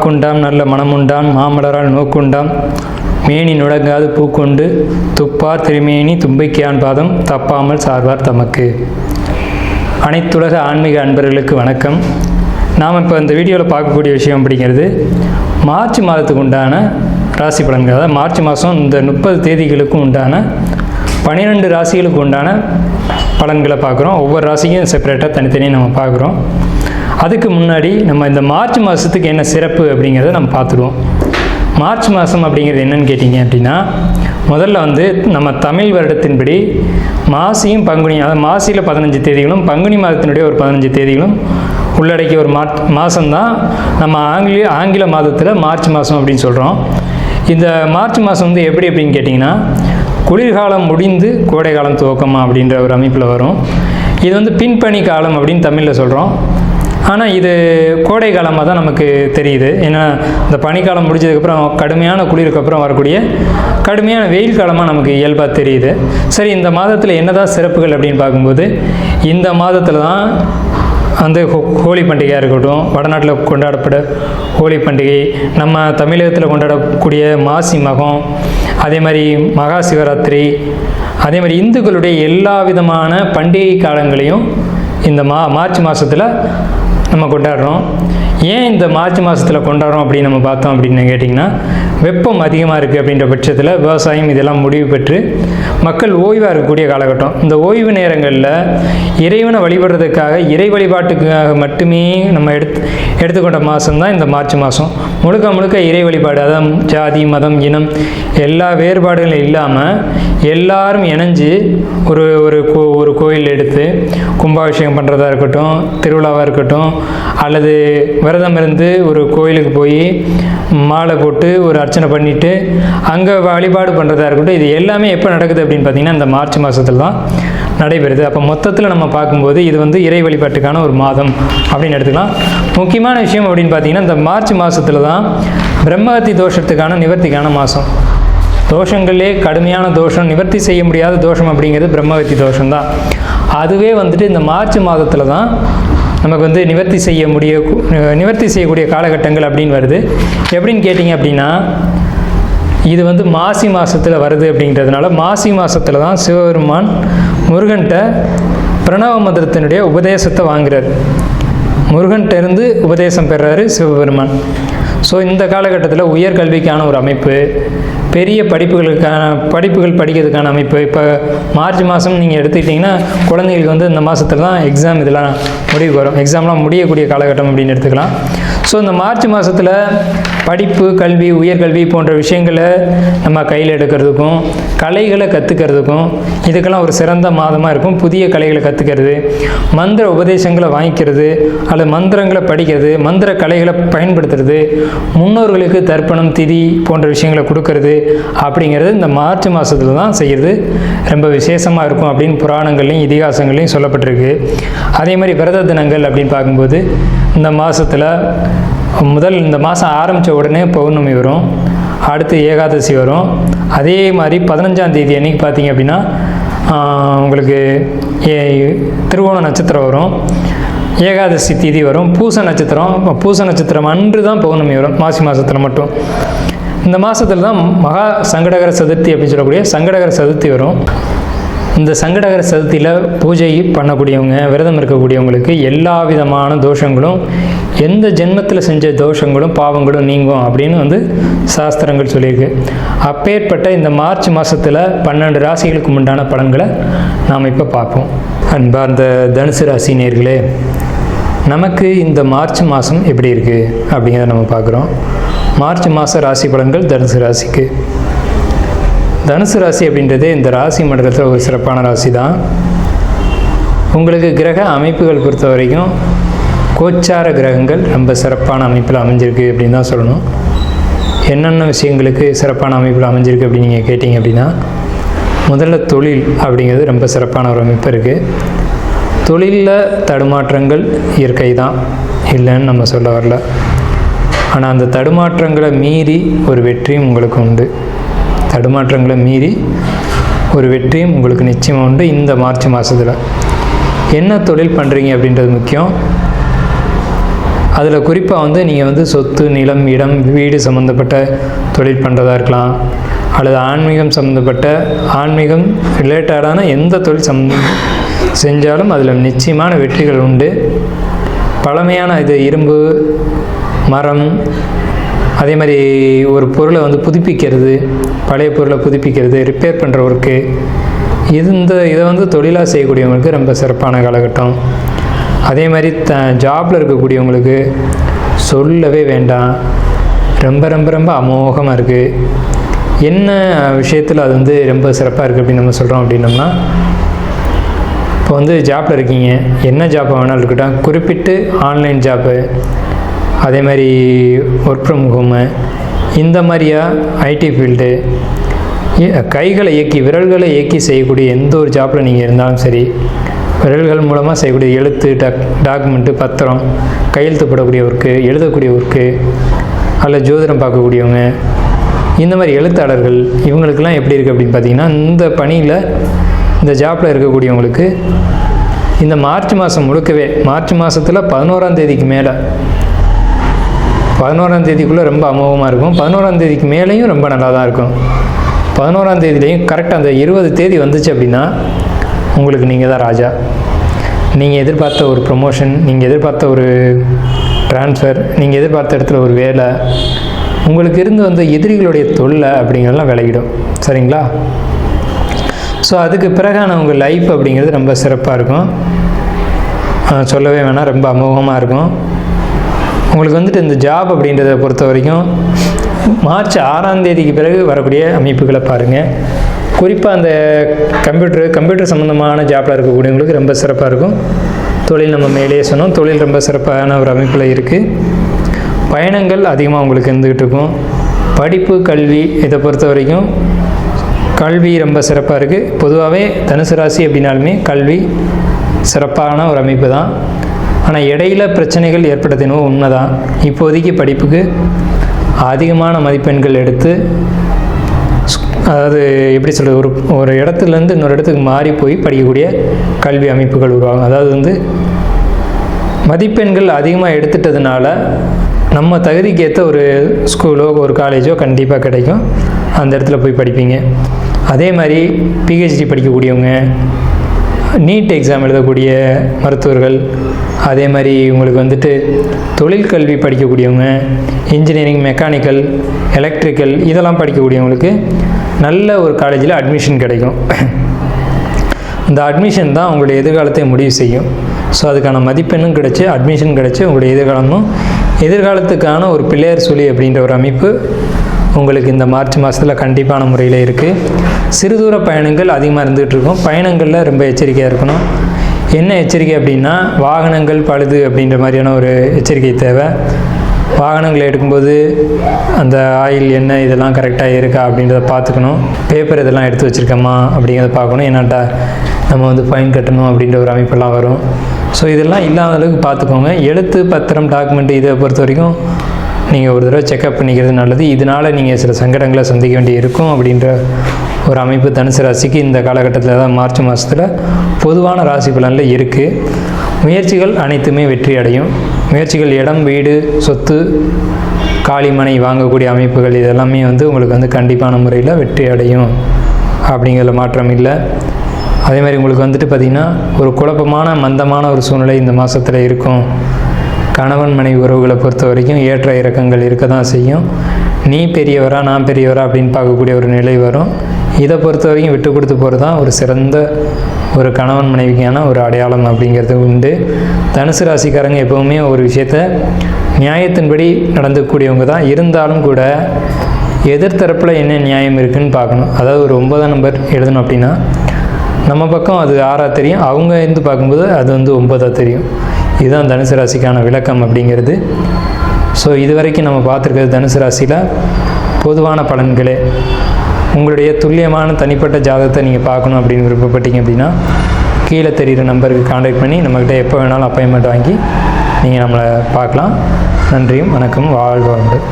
வாக்குண்டாம் நல்ல மனமுண்டாம் மாமலரால் நோக்குண்டாம் மேனி நுடங்காது பூக்கொண்டு துப்பார் திருமேனி தும்பிக்கையான் பாதம் தப்பாமல் சார்வார் தமக்கு. அனைத்துலக ஆன்மீக அன்பர்களுக்கு வணக்கம். நாம் இப்போ இந்த வீடியோவில் பார்க்கக்கூடிய விஷயம் அப்படிங்கிறது மார்ச் மாதத்துக்கு உண்டான ராசி பலன்கள். அதாவது மார்ச் மாதம் இந்த 30 தேதிகளுக்கும் உண்டான 12 ராசிகளுக்கு உண்டான பலன்களை பார்க்குறோம். ஒவ்வொரு ராசிக்கும் செப்பரேட்டாக தனித்தனியாக நம்ம பார்க்குறோம். அதுக்கு முன்னாடி நம்ம இந்த மார்ச் மாதத்துக்கு என்ன சிறப்பு அப்படிங்கிறத நம்ம பார்த்துருவோம். மார்ச் மாதம் அப்படிங்கிறது என்னன்னு கேட்டிங்க அப்படின்னா, முதல்ல நம்ம தமிழ் வருடத்தின்படி மாசியும் பங்குனி, அதாவது மாசியில் 15 தேதிகளும் பங்குனி மாதத்தினுடைய ஒரு 15 தேதிகளும் உள்ளடக்கிய ஒரு மாதம்தான் நம்ம ஆங்கில மாதத்தில் மார்ச் மாதம் அப்படின்னு சொல்கிறோம். இந்த மார்ச் மாதம் எப்படி அப்படின்னு கேட்டிங்கன்னா, குளிர்காலம் முடிந்து கோடை காலம் துவக்கமா அப்படின்ற ஒரு அமைப்பில் வரும். இது பின்பனி காலம் அப்படின்னு தமிழில் சொல்கிறோம். ஆனால் இது கோடை காலமாக தான் நமக்கு தெரியுது. ஏன்னா இந்த பனிக்காலம் முடிஞ்சதுக்கப்புறம் கடுமையான குளிருக்கு அப்புறம் வரக்கூடிய கடுமையான வெயில் காலமாக நமக்கு இயல்பாக தெரியுது. சரி, இந்த மாதத்தில் என்னதான் சிறப்புகள் அப்படின்னு பார்க்கும்போது, இந்த மாதத்தில் தான் ஹோலி பண்டிகையாக இருக்கட்டும், வடநாட்டில் கொண்டாடப்பட ஹோலி பண்டிகை, நம்ம தமிழகத்தில் கொண்டாடக்கூடிய மாசி மகம், அதே மாதிரி மகா சிவராத்திரி, அதே மாதிரி இந்துக்களுடைய எல்லா விதமான பண்டிகை காலங்களையும் இந்த மார்ச் மாதத்தில் நம்ம கொண்டாடுறோம். ஏன் இந்த மார்ச் மாதத்தில் கொண்டாடுறோம் அப்படின்னு நம்ம பார்த்தோம் அப்படின்னு கேட்டிங்கன்னா, வெப்பம் அதிகமாக இருக்குது அப்படின்ற பட்சத்தில் விவசாயம் இதெல்லாம் முடிவு பெற்று மக்கள் ஓய்வாக இருக்கக்கூடிய காலகட்டம். இந்த ஓய்வு நேரங்களில் இறைவனை வழிபடுறதுக்காக, இறை வழிபாட்டுக்காக மட்டுமே நம்ம எடுத்துக்கொண்ட மாதம் தான் இந்த மார்ச் மாதம். முழுக்க முழுக்க இறை வழிபாடு, அதான் ஜாதி மதம் இனம் எல்லா வேறுபாடுகளும் இல்லாமல் எல்லாரும் இணைஞ்சு ஒரு கோயில் எடுத்து கும்பாபிஷேகம் பண்ணுறதா இருக்கட்டும், திருவிழாவாக இருக்கட்டும், அல்லது விரதம் இருந்து ஒரு கோயிலுக்கு போய் மாலை போட்டு ஒரு அர்ச்சனை பண்ணிவிட்டு அங்கே வழிபாடு பண்ணுறதா இருக்கட்டும், இது எல்லாமே எப்போ நடக்குது அப்படின்னு பார்த்திங்கன்னா இந்த மார்ச் மாதத்தில் தான் நடைபெறுது. அப்போ மொத்தத்தில் நம்ம பார்க்கும்போது இது இறை வழிபாட்டுக்கான ஒரு மாதம் அப்படின்னு எடுத்துக்கலாம். முக்கியமான விஷயம் அப்படின்னு பார்த்திங்கன்னா, இந்த மார்ச் மாதத்தில் தான் பிரம்மஹத்தி தோஷத்துக்கான நிவர்த்திக்கான மாதம். தோஷங்களே கடுமையான தோஷம், நிவர்த்தி செய்ய முடியாத தோஷம் அப்படிங்கிறது பிரம்மஹத்தி தோஷம் தான். அதுவே இந்த மார்ச் மாதத்தில் தான் நமக்கு நிவர்த்தி செய்யக்கூடிய காலகட்டங்கள் அப்படின்னு வருது. எப்படின்னு கேட்டிங்க அப்படின்னா, இது மாசி மாதத்தில் வருது அப்படிங்கிறதுனால மாசி மாதத்தில் தான் சிவபெருமான் முருகன்கிட்ட பிரணவ மந்திரத்தினுடைய உபதேசத்தை வாங்குறாரு. முருகன்கிட்ட இருந்து உபதேசம் பெறாரு சிவபெருமான். ஸோ இந்த காலகட்டத்தில் உயர்கல்விக்கான ஒரு அமைப்பு, பெரிய படிப்புகள் படிக்கிறதுக்கான அமைப்பு. இப்போ மார்ச் மாதம் நீங்கள் எடுத்துக்கிட்டிங்கன்னா குழந்தைகளுக்கு இந்த மாதத்தில் தான் எக்ஸாம் இதெல்லாம் முடிவுக்கு வரும். எக்ஸாம்லாம் முடியக்கூடிய காலகட்டம் அப்படின்னு எடுத்துக்கலாம். ஸோ இந்த மார்ச் மாதத்தில் படிப்பு, கல்வி, உயர்கல்வி போன்ற விஷயங்களை நம்ம கையில் எடுக்கிறதுக்கும் கலைகளை கற்றுக்கிறதுக்கும் இதுக்கெல்லாம் ஒரு சிறந்த மாதமாக இருக்கும். புதிய கலைகளை கற்றுக்கிறது, மந்திர உபதேசங்களை வாங்கிக்கிறது, அல்லது மந்திரங்களை படிக்கிறது, மந்திர கலைகளை பயன்படுத்துறது, முன்னோர்களுக்கு தர்ப்பணம் திதி போன்ற விஷயங்களை கொடுக்கறது அப்படிங்கிறது இந்த மார்ச் மாதத்தில் தான் செய்கிறது ரொம்ப விசேஷமாக இருக்கும் அப்படின்னு புராணங்கள்லையும் இதிகாசங்கள்லையும் சொல்லப்பட்டிருக்கு. அதே மாதிரி விரத தினங்கள் அப்படின்னு பார்க்கும்போது இந்த மாதத்தில் இந்த மாதம் ஆரம்பித்த உடனே பௌர்ணமி வரும், அடுத்து ஏகாதசி வரும். அதே மாதிரி 15ஆம் தேதி அன்றைக்கி பார்த்திங்க அப்படின்னா உங்களுக்கு திருவோண நட்சத்திரம் வரும், ஏகாதசி திதி வரும், பூச நட்சத்திரம் அன்று தான் பௌர்ணமி வரும் மாசி மாதத்தில் மட்டும். இந்த மாதத்தில் தான் மகா சங்கடகர சதுர்த்தி அப்படின்னு சொல்லக்கூடிய சங்கடகர சதுர்த்தி வரும். இந்த சங்கடகர சதுர்த்தியில் பூஜை பண்ணக்கூடியவங்க, விரதம் இருக்கக்கூடியவங்களுக்கு எல்லா விதமான தோஷங்களும், எந்த ஜென்மத்தில் செஞ்ச தோஷங்களும் பாவங்களும் நீங்கும் அப்படின்னு சாஸ்திரங்கள் சொல்லியிருக்கு. அப்பேற்பட்ட இந்த மார்ச் மாதத்தில் 12 ராசிகளுக்கு உண்டான பலன்களை நாம் இப்போ பார்ப்போம். அன்பார்ந்த தனுசு ராசி நேயர்களே, நமக்கு இந்த மார்ச் மாதம் எப்படி இருக்குது அப்படிங்கிறத நம்ம பார்க்குறோம். மார்ச் மாத ராசி பலன்கள் தனுசு ராசிக்கு. தனுசு ராசி அப்படின்றது இந்த ராசி மண்டலத்தில் ஒரு சிறப்பான ராசி தான். உங்களுக்கு கிரக அமைப்புகள் பொறுத்த வரைக்கும் கோச்சார கிரகங்கள் ரொம்ப சிறப்பான அமைப்பில் அமைஞ்சிருக்கு அப்படின்னு தான் சொல்லணும். என்னென்ன விஷயங்களுக்கு சிறப்பான அமைப்பில் அமைஞ்சிருக்கு அப்படின்னு நீங்கள் கேட்டிங்க அப்படின்னா, முதல்ல தொழில் அப்படிங்கிறது ரொம்ப சிறப்பான ஒரு அமைப்பு இருக்குது. தொழிலில் தடுமாற்றங்கள் இயற்கை தான், இல்லைன்னு நம்ம சொல்ல வரல. ஆனால் அந்த தடுமாற்றங்களை மீறி ஒரு வெற்றியும் உங்களுக்கு உண்டு. தடுமாற்றங்களை மீறி ஒரு வெற்றியும் உங்களுக்கு நிச்சயம் உண்டு. இந்த மார்ச் மாதத்தில் என்ன தொழில் பண்ணுறீங்க அப்படின்றது முக்கியம். அதில் குறிப்பாக வந்து நீங்கள் வந்து சொத்து, நிலம், இடம், வீடு சம்மந்தப்பட்ட தொழில் பண்ணுறதா இருக்கலாம், அல்லது ஆன்மீகம் சம்மந்தப்பட்ட ஆன்மீகம் ரிலேட்டடான எந்த தொழில் செஞ்சாலும் அதில் நிச்சயமான வெற்றிகள் உண்டு. பழமையான இது இரும்பு, மரம், அதே மாதிரி ஒரு பொருளை வந்து புதுப்பிக்கிறது, பழைய பொருளை புதுப்பிக்கிறது, ரிப்பேர் பண்ணுற ஒர்க்கு, இதை வந்து தொழிலாக செய்யக்கூடியவங்களுக்கு ரொம்ப சிறப்பான காலகட்டம். அதே மாதிரி ஜாபில் இருக்கக்கூடியவங்களுக்கு சொல்லவே வேண்டாம், ரொம்ப ரொம்ப ரொம்ப அமோகமாக இருக்குது. என்ன விஷயத்தில் அது வந்து ரொம்ப சிறப்பாக இருக்குது அப்படின்னு நம்ம சொல்கிறோம் அப்படின்னோம்னா, இப்போ வந்து ஜாப்பில் இருக்கீங்க, என்ன ஜாப் வேணாலும் இருக்கட்டும், குறிப்பிட்டு ஆன்லைன் ஜாப்பு, அதே மாதிரி ஒர்க் ஃப்ரம் ஹோமு, இந்த மாதிரியா ஐடி ஃபீல்டு, கைகளை இயக்கி விரல்களை இயக்கி செய்யக்கூடிய எந்த ஒரு ஜாப்பில் நீங்கள் இருந்தாலும் சரி, விரல்கள் மூலமாக செய்யக்கூடிய எழுத்து, டாக்குமெண்ட்டு, பத்திரம், கையெழுத்து போடக்கூடிய ஒர்க்கு, எழுதக்கூடிய ஒர்க்கு, அல்ல ஜோதிடம் பார்க்கக்கூடியவங்க, இந்த மாதிரி எழுத்தாளர்கள், இவங்களுக்கெல்லாம் எப்படி இருக்குது அப்படின்னு பார்த்தீங்கன்னா, இந்த பணியில் இந்த ஜாப்பில் இருக்கக்கூடியவங்களுக்கு இந்த மார்ச் மாதம் முழுக்கவே, மார்ச் மாதத்தில் 11ஆம் தேதிக்கு மேலே, 11ஆம் தேதிக்குள்ளே ரொம்ப அமோகமாக இருக்கும், 11ஆம் தேதிக்கு மேலேயும் ரொம்ப நல்லா தான் இருக்கும். 11ஆம் தேதியிலையும் கரெக்டாக அந்த 20 தேதி வந்துச்சு அப்படின்னா உங்களுக்கு நீங்கள் தான் ராஜா. நீங்கள் எதிர்பார்த்த ஒரு ப்ரொமோஷன், நீங்கள் எதிர்பார்த்த ஒரு ட்ரான்ஸ்ஃபர், நீங்கள் எதிர்பார்த்த இடத்துல ஒரு வேலை, உங்களுக்கு இருந்து வந்த எதிரிகளுடைய தொல்லை அப்படிங்கிறதெல்லாம் விலகிடும். சரிங்களா? ஸோ அதுக்கு பிறகான உங்கள் லைஃப் அப்படிங்கிறது ரொம்ப சிறப்பாக இருக்கும், சொல்லவே வேணாம், ரொம்ப அமோகமாக இருக்கும். உங்களுக்கு வந்துட்டு இந்த ஜாப் அப்படின்றத பொறுத்த வரைக்கும் மார்ச் 6ஆம் தேதிக்கு பிறகு வரக்கூடிய அமைப்புகளை பாருங்கள். குறிப்பாக அந்த கம்ப்யூட்டர் சம்மந்தமான ஜாப்பில் இருக்கக்கூடியவங்களுக்கு ரொம்ப சிறப்பாக இருக்கும். தொழில் நம்ம மேலேயே சொன்னோம், தொழில் ரொம்ப சிறப்பான ஒரு அமைப்பில் இருக்குது. பயணங்கள் அதிகமாக உங்களுக்கு இருந்துக்கிட்டு இருக்கும். படிப்பு, கல்வி, இதை பொறுத்த வரைக்கும் கல்வி ரொம்ப சிறப்பாக இருக்குது. பொதுவாகவே தனுசு ராசி அப்படின்னாலுமே கல்வி சிறப்பான ஒரு அமைப்பு தான். ஆனால் இடையில பிரச்சனைகள் ஏற்படுத்தினோ உண்மைதான். இப்போதைக்கு படிப்புக்கு அதிகமான மதிப்பெண்கள் எடுத்து, அதாவது எப்படி சொல்கிறது, ஒரு இடத்துலேருந்து இன்னொரு இடத்துக்கு மாறி போய் படிக்கக்கூடிய கல்வி அமைப்புகள் உருவாகும். அதாவது வந்து மதிப்பெண்கள் அதிகமாக எடுத்துட்டதுனால நம்ம தகுதிக்கு ஏற்ற ஒரு ஸ்கூலோ ஒரு காலேஜோ கண்டிப்பாக கிடைக்கும், அந்த இடத்துல போய் படிப்பீங்க. அதே மாதிரி பிஹெச்டி படிக்கக்கூடியவங்க, நீட் எக்ஸாம் எழுதக்கூடிய மருத்துவர்கள், அதே மாதிரி உங்களுக்கு வந்துட்டு தொழிற்கல்வி படிக்கக்கூடியவங்க, இன்ஜினியரிங், மெக்கானிக்கல், எலக்ட்ரிக்கல், இதெல்லாம் படிக்கக்கூடியவங்களுக்கு நல்ல ஒரு காலேஜில் அட்மிஷன் கிடைக்கும். இந்த அட்மிஷன் தான் உங்களுடைய எதிர்காலத்தை முடிவு செய்யும். ஸோ அதுக்கான மதிப்பெண்ணும் கிடச்சி, அட்மிஷன் கிடச்சி, உங்களுடைய எதிர்காலத்துக்கான ஒரு பிள்ளையார் சொல்லி அப்படின்ற ஒரு அமைப்பு உங்களுக்கு இந்த மார்ச் மாதத்தில் கண்டிப்பான முறையில் இருக்குது. சிறுதூர பயணங்கள் அதிகமாக இருந்துகிட்டு இருக்கும். பயணங்களில் ரொம்ப எச்சரிக்கையாக இருக்கணும். என்ன எச்சரிக்கை அப்படின்னா, வாகனங்கள் பழுது அப்படின்ற மாதிரியான ஒரு எச்சரிக்கை தேவை. வாகனங்களை எடுக்கும்போது அந்த ஆயில், எண்ணெய் இதெல்லாம் கரெக்டாக இருக்கா அப்படின்றத பார்த்துக்கணும். பேப்பர் இதெல்லாம் எடுத்து வச்சுருக்கோமா அப்படிங்கிறத பார்க்கணும். ஏன்னாட்டா நம்ம வந்து ஃபைன் கட்டணும் அப்படின்ற ஒரு அமைப்பெல்லாம் வரும். ஸோ இதெல்லாம் இல்லாத அளவுக்கு பார்த்துக்கோங்க. எழுத்து, பத்திரம், டாக்குமெண்ட்டு இதை பொறுத்த வரைக்கும் நீங்கள் ஒரு தடவை செக்அப் பண்ணிக்கிறது நல்லது. இதனால் நீங்கள் சில சங்கடங்களை சந்திக்க வேண்டி இருக்கும் அப்படின்ற ஒரு அமைப்பு தனுசு ராசிக்கு இந்த காலகட்டத்தில் தான் மார்ச் மாதத்தில் பொதுவான ராசி பலனில் இருக்குது. முயற்சிகள் அனைத்துமே வெற்றி அடையும். முயற்சிகள், இடம், வீடு, சொத்து, காளிமனை வாங்கக்கூடிய அமைப்புகள், இதெல்லாமே வந்து உங்களுக்கு வந்து கண்டிப்பான முறையில் வெற்றி அடையும் அப்படிங்கிறதுல மாற்றம் இல்லை. அதே மாதிரி உங்களுக்கு வந்துட்டு பார்த்திங்கன்னா ஒரு குழப்பமான மந்தமான ஒரு சூழ்நிலை இந்த மாதத்தில் இருக்கும். கணவன் மனைவி உறவுகளை பொறுத்த வரைக்கும் ஏற்ற இறக்கங்கள் இருக்க தான் செய்யும். நீ பெரியவரா நான் பெரியவரா அப்படின்னு பார்க்கக்கூடிய ஒரு நிலை வரும். இதை பொறுத்த வரைக்கும் விட்டு கொடுத்து போகிறது தான் ஒரு சிறந்த ஒரு கணவன் மனைவிக்கான ஒரு அடையாளம் அப்படிங்கிறது உண்டு. தனுசு ராசிக்காரங்க எப்போவுமே ஒரு விஷயத்த நியாயத்தின்படி நடந்துக்கூடியவங்க தான். இருந்தாலும் கூட எதிர்த்தரப்பில் என்ன நியாயம் இருக்குதுன்னு பார்க்கணும். அதாவது ஒரு 9ஆம் நம்பர் எழுதணும் அப்படின்னா நம்ம பக்கம் அது 6ஆக தெரியும், அவங்க இருந்து பார்க்கும்போது அது வந்து 9ஆக தெரியும். இதுதான் தனுசு ராசிக்கான விளக்கம் அப்படிங்கிறது. ஸோ இது வரைக்கும் நம்ம பார்த்துருக்கிறது தனுசு ராசியில் பொதுவான பலன்களே. உங்களுடைய துல்லியமான தனிப்பட்ட ஜாதகத்தை நீங்கள் பார்க்கணும் அப்படின்னு விருப்பப்பட்டீங்க அப்படின்னா கீழே தெரிகிற நம்பருக்கு கான்டாக்ட் பண்ணி நம்மக்கிட்ட எப்போ வேணாலும் அப்பாயின்மெண்ட் வாங்கி நீங்கள் நம்மளை பார்க்கலாம். நன்றியும் வணக்கம். வாழ்க வளமுடன்.